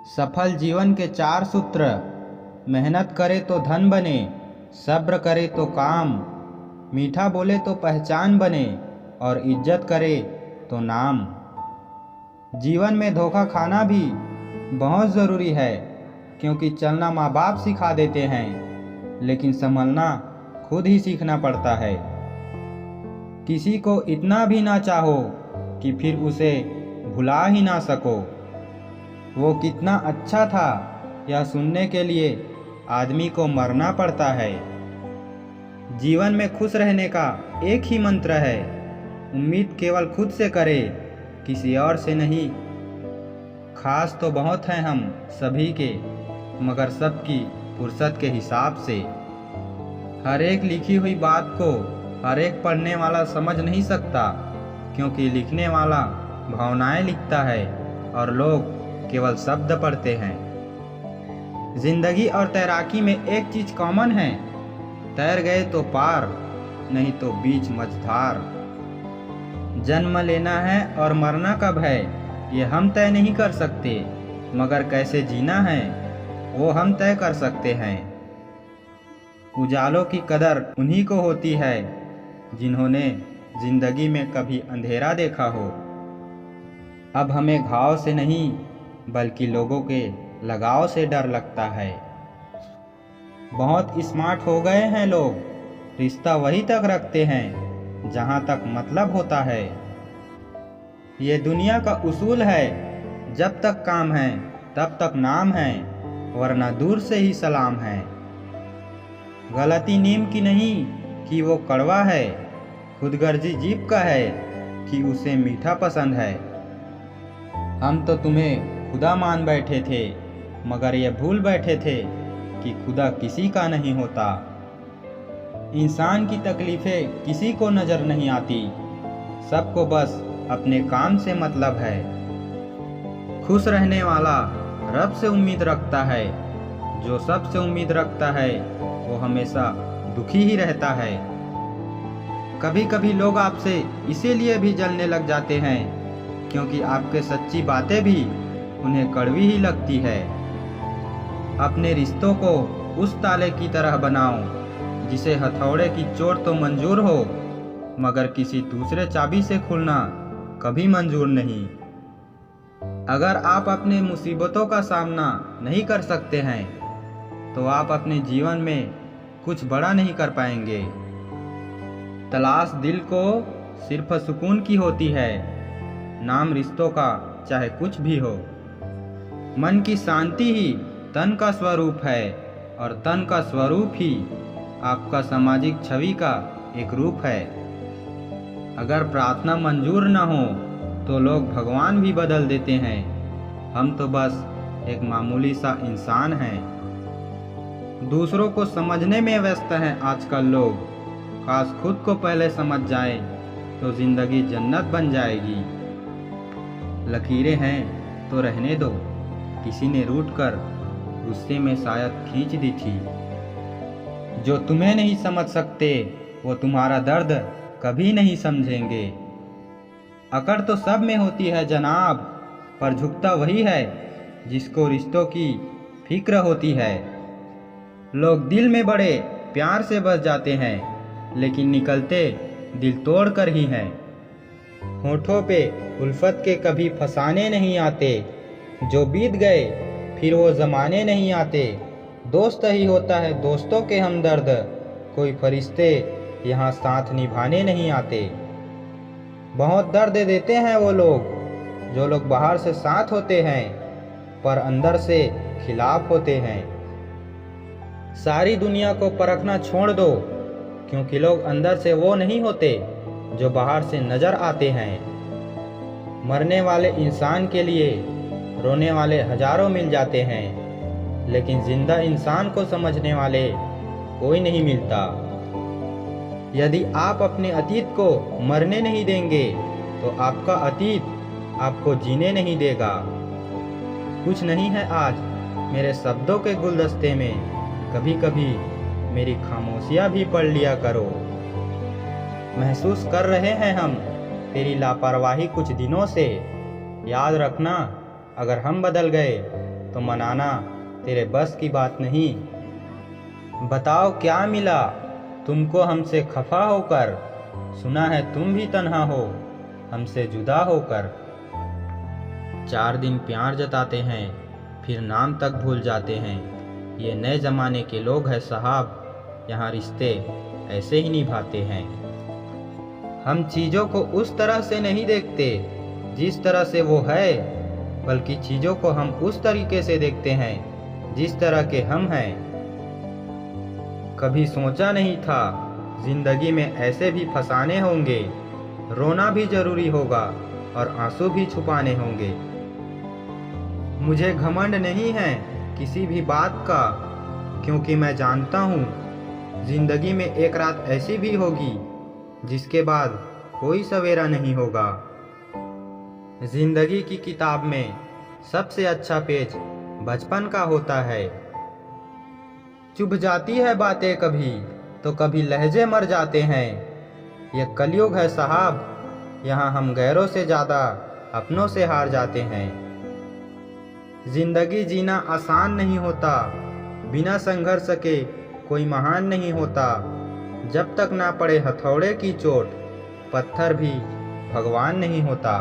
सफल जीवन के 4 सूत्र। मेहनत करे तो धन बने, सब्र करे तो काम, मीठा बोले तो पहचान बने और इज्जत करे तो नाम। जीवन में धोखा खाना भी बहुत ज़रूरी है, क्योंकि चलना माँ बाप सिखा देते हैं, लेकिन संभलना खुद ही सीखना पड़ता है। किसी को इतना भी ना चाहो कि फिर उसे भुला ही ना सको। वो कितना अच्छा था यह सुनने के लिए आदमी को मरना पड़ता है। जीवन में खुश रहने का एक ही मंत्र है, उम्मीद केवल खुद से करे, किसी और से नहीं। खास तो बहुत हैं हम सभी के, मगर सबकी फुर्सत के हिसाब से। हर एक लिखी हुई बात को हर एक पढ़ने वाला समझ नहीं सकता, क्योंकि लिखने वाला भावनाएं लिखता है और लोग केवल शब्द पढ़ते हैं। जिंदगी और तैराकी में एक चीज कॉमन है, तैर गए तो पार, नहीं तो बीच मझधार। जन्म लेना है और मरना कब है ये हम तय नहीं कर सकते, मगर कैसे जीना है वो हम तय कर सकते हैं। उजालों की कदर उन्हीं को होती है जिन्होंने जिंदगी में कभी अंधेरा देखा हो। अब हमें घाव से नहीं बल्कि लोगों के लगाव से डर लगता है। बहुत स्मार्ट हो गए हैं लोग, रिश्ता वही तक रखते हैं जहां तक मतलब होता है। ये दुनिया का उसूल है, जब तक काम है तब तक नाम है, वरना दूर से ही सलाम है। गलती नीम की नहीं कि वो कड़वा है, खुदगर्जी जीभ का है कि उसे मीठा पसंद है। हम तो तुम्हें खुदा मान बैठे थे, मगर ये भूल बैठे थे कि खुदा किसी का नहीं होता। इंसान की तकलीफें किसी को नजर नहीं आती, सबको बस अपने काम से मतलब है। खुश रहने वाला रब से उम्मीद रखता है, जो सबसे उम्मीद रखता है वो हमेशा दुखी ही रहता है। कभी कभी लोग आपसे इसीलिए भी जलने लग जाते हैं क्योंकि आपके सच्ची बातें भी उन्हें कड़वी ही लगती है। अपने रिश्तों को उस ताले की तरह बनाओ जिसे हथौड़े की चोट तो मंजूर हो, मगर किसी दूसरे चाबी से खुलना कभी मंजूर नहीं। अगर आप अपने मुसीबतों का सामना नहीं कर सकते हैं तो आप अपने जीवन में कुछ बड़ा नहीं कर पाएंगे। तलाश दिल को सिर्फ सुकून की होती है, नाम रिश्तों का चाहे कुछ भी हो। मन की शांति ही तन का स्वरूप है और तन का स्वरूप ही आपका सामाजिक छवि का एक रूप है। अगर प्रार्थना मंजूर न हो तो लोग भगवान भी बदल देते हैं, हम तो बस एक मामूली सा इंसान हैं। दूसरों को समझने में व्यस्त हैं आजकल लोग, काश खुद को पहले समझ जाए तो जिंदगी जन्नत बन जाएगी। लकीरें हैं तो रहने दो, किसी ने रूठ कर गुस्से में शायद खींच दी थी। जो तुम्हें नहीं समझ सकते वो तुम्हारा दर्द कभी नहीं समझेंगे। अकड़ तो सब में होती है जनाब, पर झुकता वही है जिसको रिश्तों की फिक्र होती है। लोग दिल में बड़े प्यार से बस जाते हैं, लेकिन निकलते दिल तोड़ कर ही हैं। होठों पे उल्फत के कभी फसाने नहीं आते, जो बीत गए फिर वो ज़माने नहीं आते। दोस्त ही होता है दोस्तों के हमदर्द, कोई फरिश्ते यहाँ साथ निभाने नहीं आते। बहुत दर्द देते हैं वो लोग जो लोग बाहर से साथ होते हैं पर अंदर से खिलाफ होते हैं। सारी दुनिया को परखना छोड़ दो, क्योंकि लोग अंदर से वो नहीं होते जो बाहर से नजर आते हैं। मरने वाले इंसान के लिए रोने वाले हजारों मिल जाते हैं, लेकिन जिंदा इंसान को समझने वाले कोई नहीं मिलता। यदि आप अपने अतीत को मरने नहीं देंगे तो आपका अतीत आपको जीने नहीं देगा। कुछ नहीं है आज मेरे शब्दों के गुलदस्ते में, कभी कभी मेरी खामोशियां भी पढ़ लिया करो। महसूस कर रहे हैं हम तेरी लापरवाही कुछ दिनों से, याद रखना अगर हम बदल गए तो मनाना तेरे बस की बात नहीं। बताओ क्या मिला तुमको हमसे खफा होकर, सुना है तुम भी तन्हा हो हमसे जुदा होकर। 4 दिन प्यार जताते हैं फिर नाम तक भूल जाते हैं, ये नए ज़माने के लोग हैं साहब, यहाँ रिश्ते ऐसे ही निभाते हैं। हम चीज़ों को उस तरह से नहीं देखते जिस तरह से वो है, बल्कि चीज़ों को हम उस तरीके से देखते हैं जिस तरह के हम हैं। कभी सोचा नहीं था जिंदगी में ऐसे भी फसाने होंगे, रोना भी जरूरी होगा और आंसू भी छुपाने होंगे। मुझे घमंड नहीं है किसी भी बात का, क्योंकि मैं जानता हूँ जिंदगी में एक रात ऐसी भी होगी जिसके बाद कोई सवेरा नहीं होगा। जिंदगी की किताब में सबसे अच्छा पेज बचपन का होता है। चुभ जाती है बातें कभी तो कभी लहजे मर जाते हैं, ये कलयुग है साहब, यहाँ हम गैरों से ज़्यादा अपनों से हार जाते हैं। जिंदगी जीना आसान नहीं होता, बिना संघर्ष के कोई महान नहीं होता। जब तक ना पड़े हथौड़े की चोट, पत्थर भी भगवान नहीं होता।